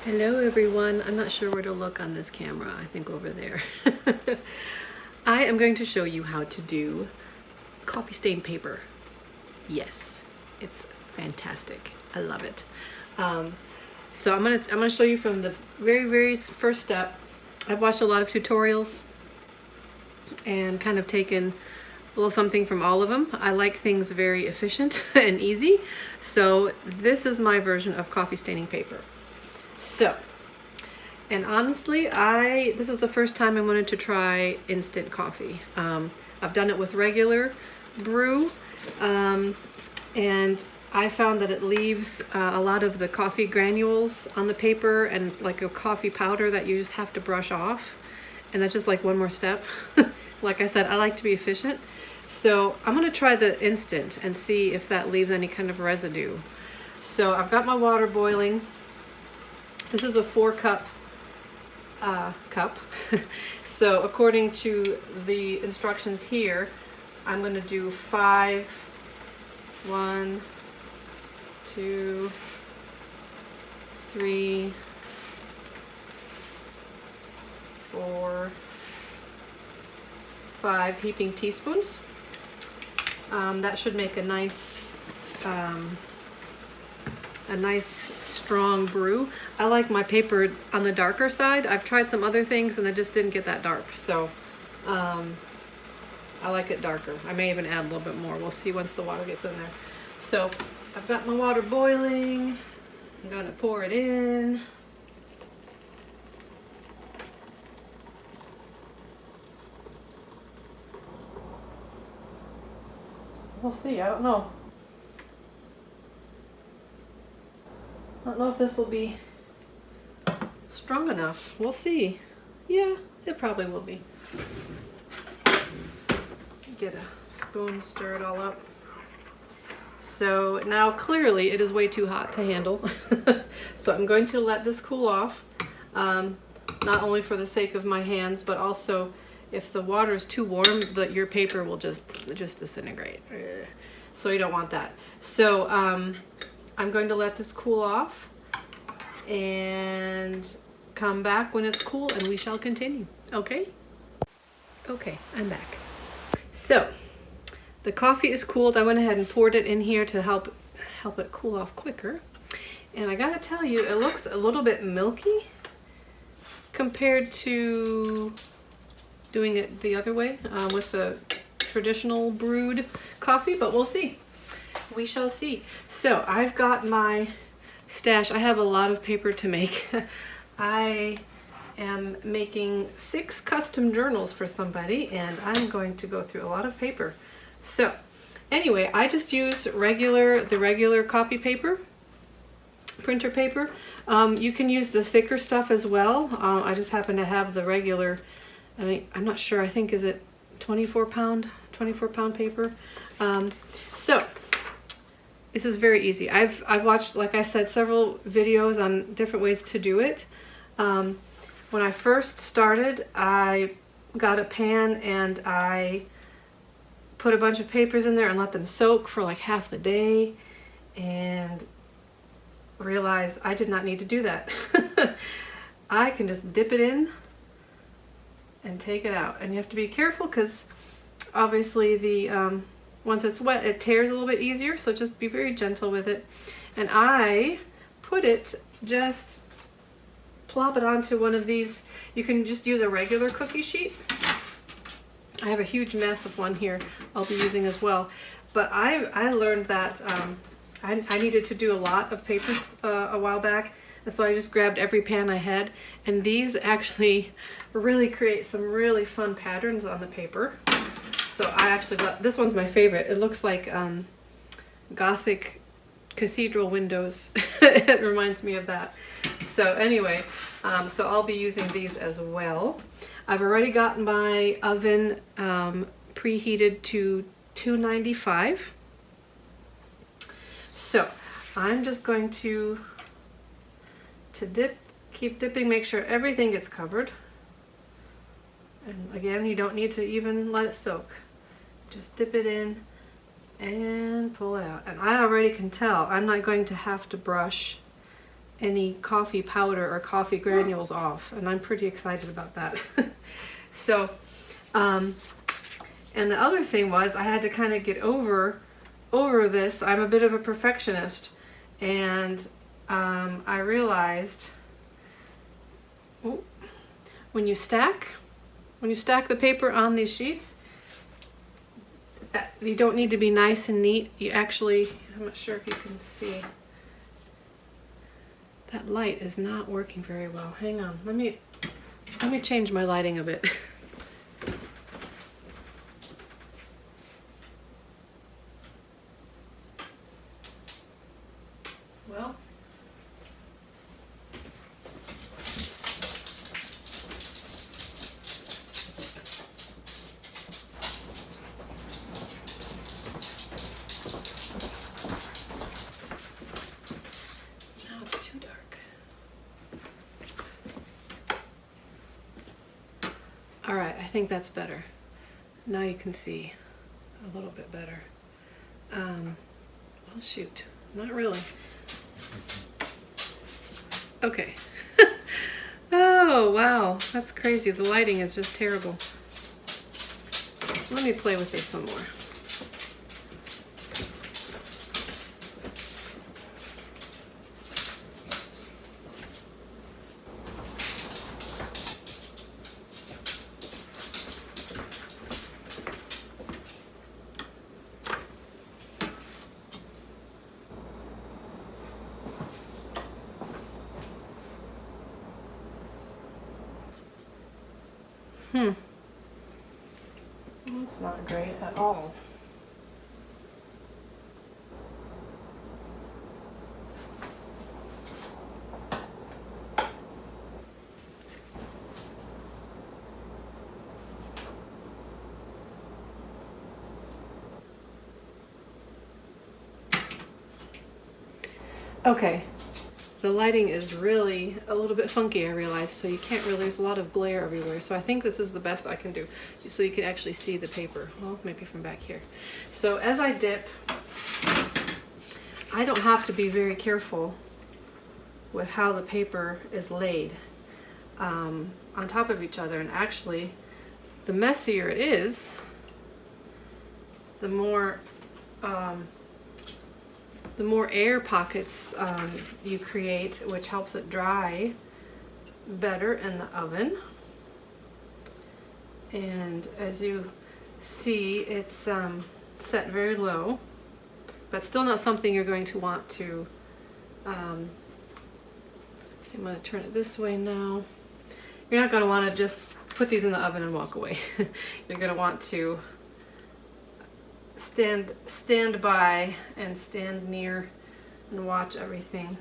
Hello everyone. I'm not sure where to look on this camera. I think over there. I am going to show you how to do coffee stain paper. Yes, it's fantastic. I love it. So I'm gonna show you from the very first step. I've watched a lot of tutorials and kind of taken a little something from all of them. I like things very efficient and easy. So this is my version of coffee staining paper. So, and honestly, this is the first time I wanted to try instant coffee. I've done it with regular brew, and I found that it leaves a lot of the coffee granules on the paper and like a coffee powder that you just have to brush off. And that's just like one more step. Like I said, I like to be efficient. So I'm gonna try the instant and see if that leaves any kind of residue. So I've got my water boiling. This is a 4-cup cup. So according to the instructions here, I'm going to do 5, 1, 2, 3, 4, 5 heaping teaspoons. That should make a nice strong brew. I like my paper on the darker side. I've tried some other things and it just didn't get that dark. So I like it darker. I may even add a little bit more. We'll see once the water gets in there. So I've got my water boiling. I'm going to pour it in. We'll see. I don't know. I don't know if this will be strong enough. We'll see. Yeah, it probably will be. Get a spoon, stir it all up. So now clearly it is way too hot to handle. So I'm going to let this cool off, not only for the sake of my hands, but also if the water is too warm, your paper will just disintegrate. So you don't want that. So I'm going to let this cool off and come back when it's cool and we shall continue. Okay? Okay, I'm back. So the coffee is cooled. I went ahead and poured it in here to help it cool off quicker. And I gotta tell you, it looks a little bit milky compared to doing it the other way with the traditional brewed coffee, but we'll see. We shall see. So I've got my stash. I have a lot of paper to make. I am making 6 custom journals for somebody and I'm going to go through a lot of paper. So anyway, I just use the regular copy paper, printer paper. You can use the thicker stuff as well. I just happen to have the regular, I'm not sure, I think is it 24 pound paper. So this is very easy. I've watched, like I said, several videos on different ways to do it. When I first started, I got a pan and I put a bunch of papers in there and let them soak for like half the day and realized I did not need to do that. I can just dip it in and take it out. And you have to be careful because obviously the once it's wet, it tears a little bit easier, so just be very gentle with it. And I put it, just plop it onto one of these. You can just use a regular cookie sheet. I have a huge massive one here I'll be using as well. But I learned that I needed to do a lot of papers a while back, and so I just grabbed every pan I had. And these actually really create some really fun patterns on the paper. So I actually got, this one's my favorite. It looks like Gothic cathedral windows. It reminds me of that. So anyway, so I'll be using these as well. I've already got my oven preheated to 295. So I'm just going to keep dipping, make sure everything gets covered. And again, you don't need to even let it soak. Just dip it in and pull it out. And I already can tell I'm not going to have to brush any coffee powder or coffee granules off, and I'm pretty excited about that. So, and the other thing was I had to kind of get over this. I'm a bit of a perfectionist, and I realized when you stack the paper on these sheets, you don't need to be nice and neat. You actually, I'm not sure if you can see, that light is not working very well. Hang on, let me change my lighting a bit. Well, now it's too dark. All right, I think that's better. Now you can see a little bit better. Well, shoot, not really. Okay. Oh, wow, that's crazy. The lighting is just terrible. Let me play with this some more. That's not great at all. Okay, the lighting is really a little bit funky, I realize, so you can't really, there's a lot of glare everywhere. So I think this is the best I can do, so you can actually see the paper. Well, maybe from back here. So as I dip, I don't have to be very careful with how the paper is laid on top of each other. And actually, the messier it is, the more air pockets you create, which helps it dry better in the oven. And as you see, it's set very low, but still not something you're going to want to so I'm going to turn it this way now. You're not going to want to just put these in the oven and walk away. You're going to want to stand by and stand near and watch everything.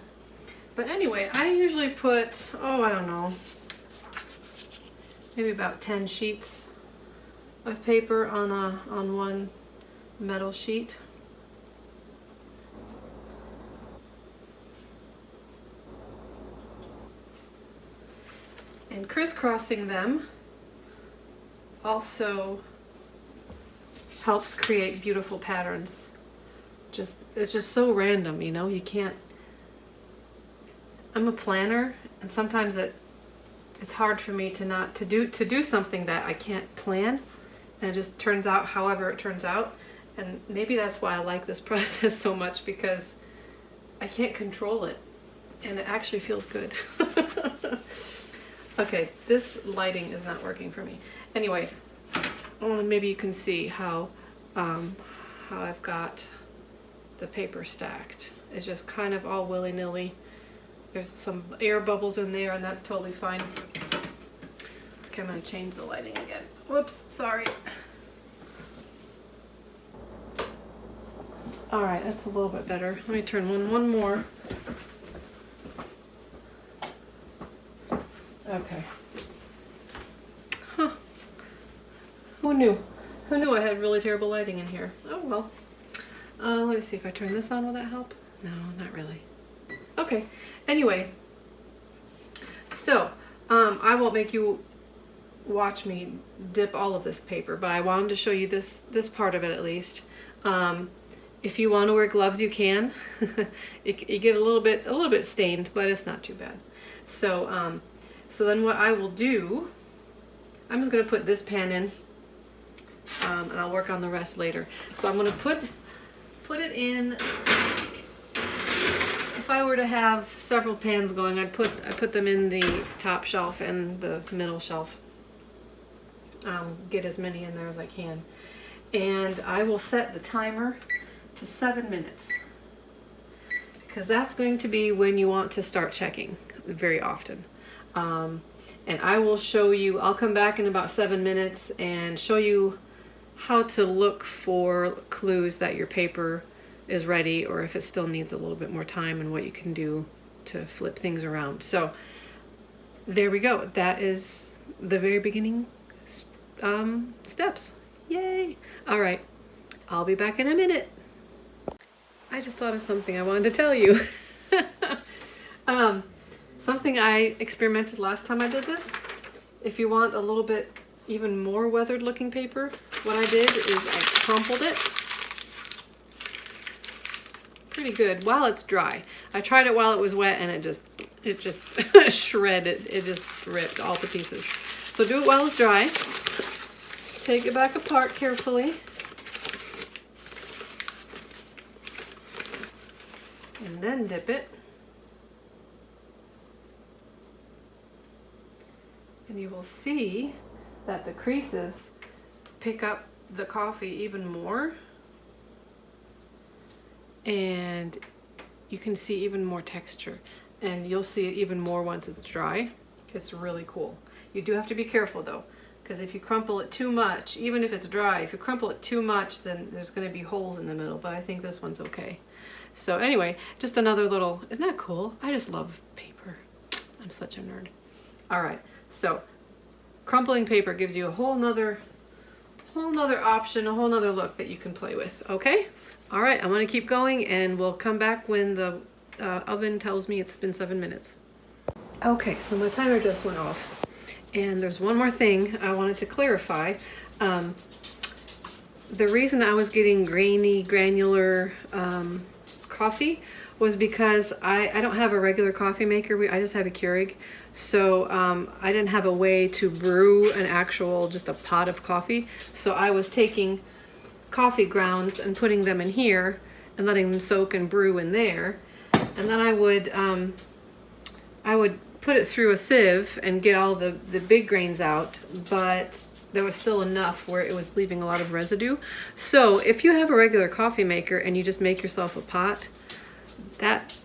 But anyway, I usually put, oh, I don't know, maybe about 10 sheets of paper on one metal sheet. And crisscrossing them also helps create beautiful patterns. It's just so random, you know. You can't. I'm a planner, and sometimes it's hard for me to do something that I can't plan, and it just turns out however it turns out. And maybe that's why I like this process so much, because I can't control it, and it actually feels good. Okay, this lighting is not working for me. Anyway, maybe you can see how I've got the paper stacked. It's just kind of all willy-nilly. There's some air bubbles in there, and that's totally fine. Okay, I'm going to change the lighting again. Whoops, sorry. All right, that's a little bit better. Let me turn one more. Okay. Huh. Who knew? Who knew I had really terrible lighting in here? Oh well. Let me see if I turn this on. Will that help? No, not really. Okay. Anyway. So, I won't make you watch me dip all of this paper, but I wanted to show you this part of it at least. If you want to wear gloves, you can. You get a little bit stained, but it's not too bad. So, so then what I will do, I'm just going to put this pan in, and I'll work on the rest later. So I'm going to put it in. If I were to have several pans going, I put them in the top shelf and the middle shelf. Get as many in there as I can, and I will set the timer to 7 minutes, because that's going to be when you want to start checking very often. And I will show you, I'll come back in about 7 minutes and show you how to look for clues that your paper is ready, or if it still needs a little bit more time, and what you can do to flip things around. So there we go. That is the very beginning steps. Yay! All right, I'll be back in a minute. I just thought of something I wanted to tell you. Something I experimented last time I did this. If you want a little bit even more weathered looking paper, what I did is I crumpled it pretty good while it's dry. I tried it while it was wet, and it just shredded. It just ripped all to pieces. So do it while it's dry. Take it back apart carefully. And then dip it. And you will see that the creases pick up the coffee even more. And you can see even more texture. And you'll see it even more once it's dry. It's really cool. You do have to be careful though, because if you crumple it too much, even if it's dry, if you crumple it too much, then there's going to be holes in the middle, but I think this one's okay. So anyway, just another little, isn't that cool? I just love paper. I'm such a nerd. All right, so crumpling paper gives you a whole nother option, a whole nother look that you can play with, okay? All right, I'm gonna keep going, and we'll come back when the oven tells me it's been 7 minutes. Okay, so my timer just went off. And there's one more thing I wanted to clarify. The reason I was getting grainy, granular coffee was because I don't have a regular coffee maker. I just have a Keurig. So I didn't have a way to brew an actual, just a pot of coffee. So I was taking coffee grounds and putting them in here and letting them soak and brew in there. And then I would put it through a sieve and get all the big grains out, but there was still enough where it was leaving a lot of residue. So if you have a regular coffee maker and you just make yourself a pot, that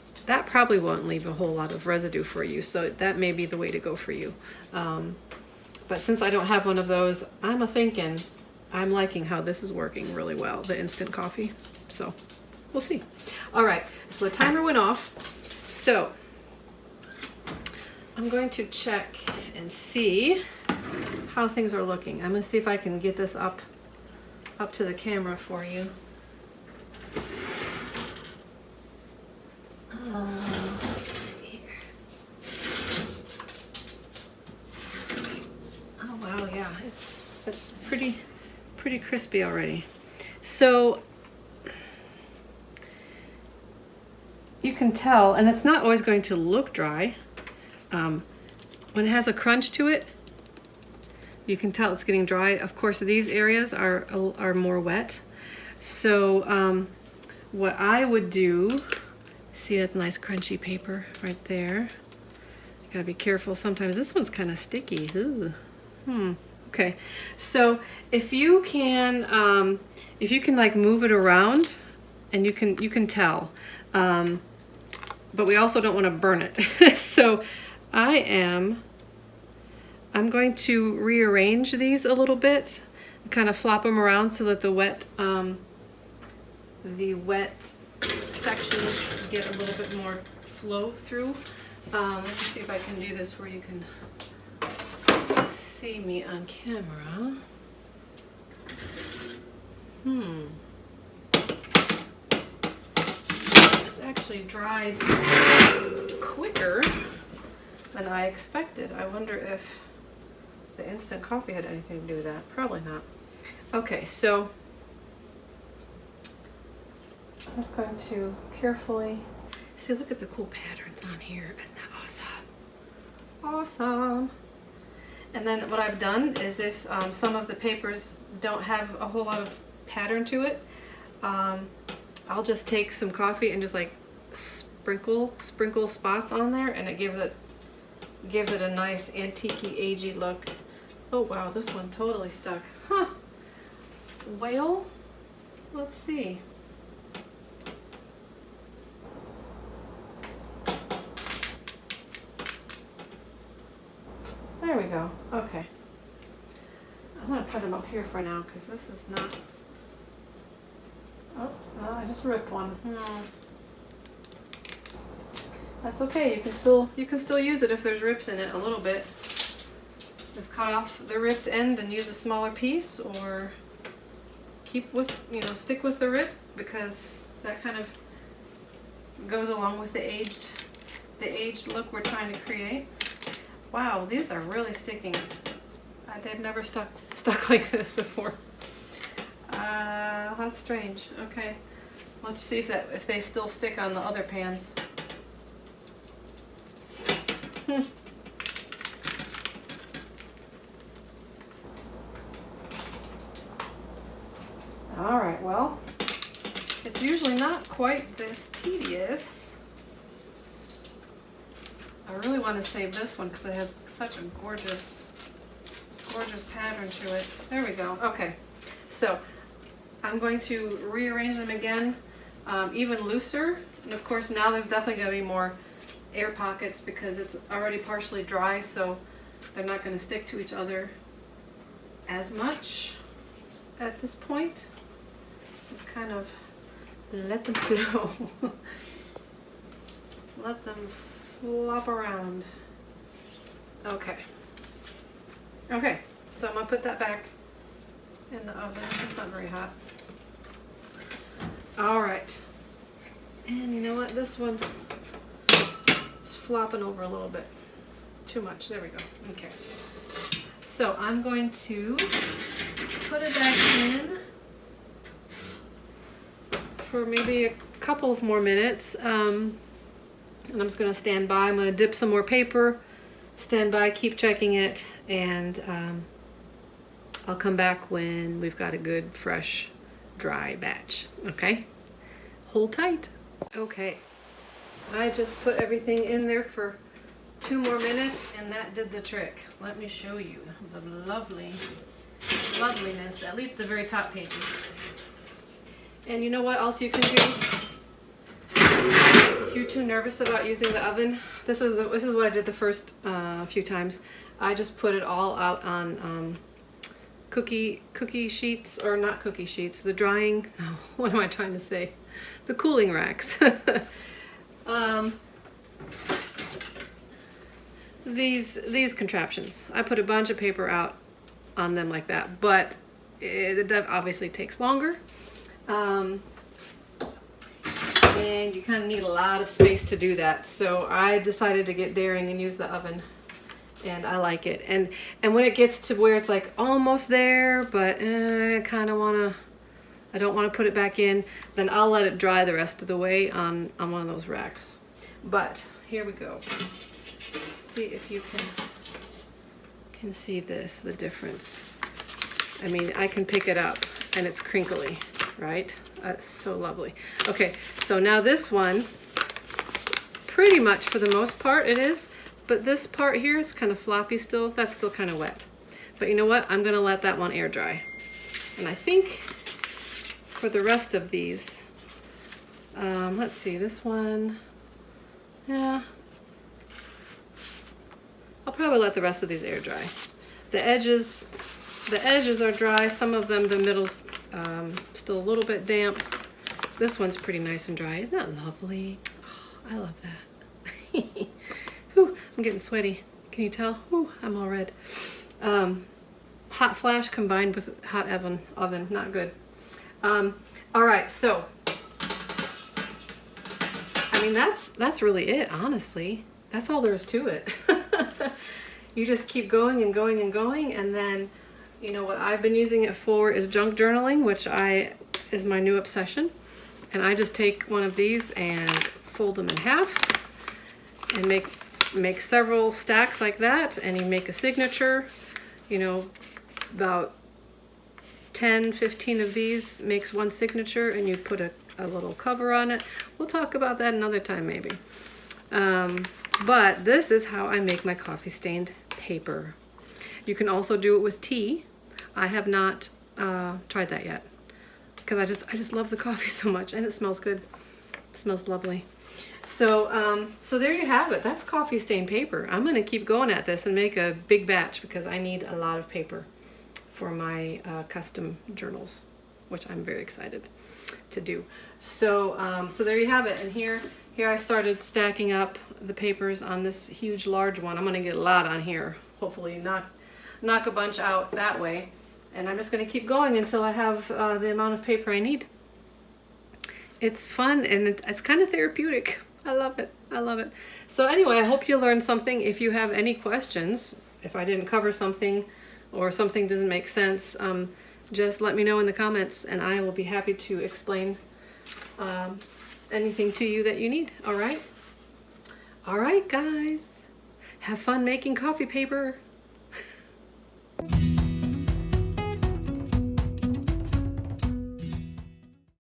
probably won't leave a whole lot of residue for you. So that may be the way to go for you. But since I don't have one of those, I'm liking how this is working really well, the instant coffee. So we'll see. All right, so the timer went off. So I'm going to check and see how things are looking. I'm going to see if I can get this up to the camera for you. Let's see here. Oh wow, yeah, it's pretty crispy already. So you can tell, and it's not always going to look dry. When it has a crunch to it, you can tell it's getting dry. Of course, these areas are more wet. So what I would do, see, that's nice crunchy paper right there. You gotta be careful. Sometimes this one's kind of sticky. Ooh. Okay. So if you can like move it around, and you can tell, but we also don't want to burn it. So I'm going to rearrange these a little bit, kind of flop them around so that the wet sections get a little bit more flow through. Let's see if I can do this where you can see me on camera. This actually dried quicker than I expected. I wonder if the instant coffee had anything to do with that. Probably not. Okay, so just going to carefully see. Look at the cool patterns on here. Isn't that awesome? Awesome. And then what I've done is if some of the papers don't have a whole lot of pattern to it, I'll just take some coffee and just like sprinkle spots on there, and it gives it a nice antique-y, agey look. Oh wow, this one totally stuck. Huh. Well, let's see. There we go. Okay. I'm going to put them up here for now because this is not... Oh, no, I just ripped one. That's okay. You can still use it if there's rips in it a little bit. Just cut off the ripped end and use a smaller piece, or keep with, stick with the rip, because that kind of goes along with the aged look we're trying to create. Wow, these are really sticking. They've never stuck like this before. That's strange. Okay, let's see if they still stick on the other pans. All right, well, it's usually not quite this tedious. I really want to save this one because it has such a gorgeous pattern to it. There we go. Okay, so I'm going to rearrange them again, even looser. And of course now there's definitely going to be more air pockets because it's already partially dry, so they're not going to stick to each other as much at this point. Just kind of let them flow. Let them flop around. Okay. Okay, so I'm going to put that back in the oven. It's not very hot. Alright. And you know what? This one is flopping over a little bit. Too much. There we go. Okay. So I'm going to put it back in for maybe a couple of more minutes. And I'm just going to stand by. I'm going to dip some more paper, stand by, keep checking it, and I'll come back when we've got a good, fresh, dry batch. Okay? Hold tight. Okay. I just put everything in there for 2 more minutes, and that did the trick. Let me show you the loveliness, at least the very top pages. And you know what else you can do? If you're too nervous about using the oven, this is what I did the first few times. I just put it all out on cookie sheets, or not cookie sheets, the drying, no, what am I trying to say? The cooling racks. These contraptions. I put a bunch of paper out on them like that, but that obviously takes longer. And you kind of need a lot of space to do that. So I decided to get daring and use the oven, and I like it. And when it gets to where it's like almost there, but I don't want to put it back in, then I'll let it dry the rest of the way on one of those racks. But here we go. Let's see if you can see this, the difference. I mean, I can pick it up and it's crinkly, right? That's so lovely. Okay, so now this one, pretty much for the most part it is, but this part here is kind of floppy still. That's still kind of wet. But you know what? I'm gonna let that one air dry. And I think for the rest of these, let's see, this one, yeah, I'll probably let the rest of these air dry. The edges are dry. Some of them, the middle's still a little bit damp. This one's pretty nice and dry. Isn't that lovely? Oh, I love that. Whew, I'm getting sweaty. Can you tell? Whew, I'm all red. Hot flash combined with hot oven, not good. All right, so I mean that's really it, honestly. That's all there is to it. You just keep going and going and going, and then, you know, what I've been using it for is junk journaling, which is my new obsession. And I just take one of these and fold them in half and make several stacks like that, and you make a signature, you know, about 10, 15 of these makes one signature, and you put a little cover on it. We'll talk about that another time maybe. But this is how I make my coffee stained paper. You can also do it with tea. I have not tried that yet because I just love the coffee so much, and it smells good. It smells lovely. So so there you have it. That's coffee stained paper. I'm gonna keep going at this and make a big batch because I need a lot of paper for my custom journals, which I'm very excited to do. So so there you have it. And here I started stacking up the papers on this huge large one. I'm gonna get a lot on here. Hopefully knock a bunch out that way. And I'm just gonna keep going until I have the amount of paper I need. It's fun and it's kind of therapeutic. I love it. I love it. So anyway, I hope you learned something. If you have any questions, if I didn't cover something or something doesn't make sense, just let me know in the comments and I will be happy to explain anything to you that you need. All right? All right, guys. Have fun making coffee paper.